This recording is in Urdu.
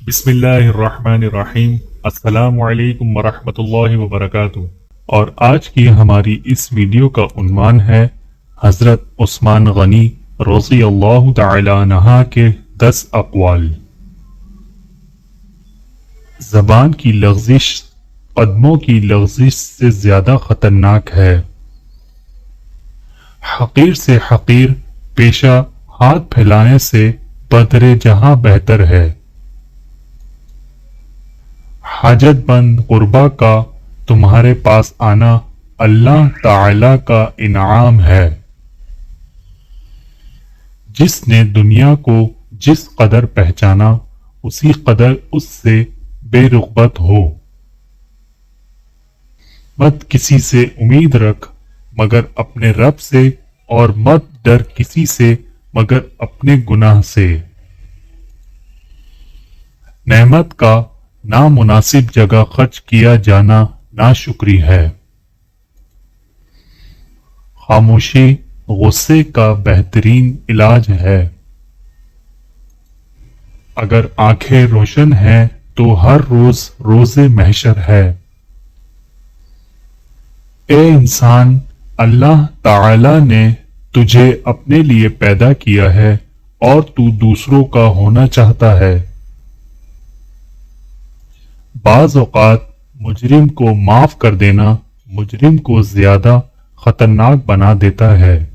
بسم اللہ الرحمن الرحیم۔ السلام علیکم ورحمۃ اللہ وبرکاتہ۔ اور آج کی ہماری اس ویڈیو کا عنوان ہے حضرت عثمان غنی رضی اللہ تعالی عنہ کے 10 اقوال۔ زبان کی لغزش قدموں کی لغزش سے زیادہ خطرناک ہے۔ حقیر سے حقیر پیشہ ہاتھ پھیلانے سے بدر جہاں بہتر ہے۔ حاجت مند غربا کا تمہارے پاس آنا اللہ تعالی کا انعام ہے۔ جس نے دنیا کو جس قدر پہچانا اسی قدر اس سے بے رغبت ہو۔ مت کسی سے امید رکھ مگر اپنے رب سے، اور مت ڈر کسی سے مگر اپنے گناہ سے۔ نعمت کا نامناسب جگہ خرچ کیا جانا ناشکری ہے۔ خاموشی غصے کا بہترین علاج ہے۔ اگر آنکھیں روشن ہیں تو ہر روز روز محشر ہے۔ اے انسان، اللہ تعالی نے تجھے اپنے لیے پیدا کیا ہے اور تو دوسروں کا ہونا چاہتا ہے۔ بعض اوقات مجرم کو معاف کر دینا مجرم کو زیادہ خطرناک بنا دیتا ہے۔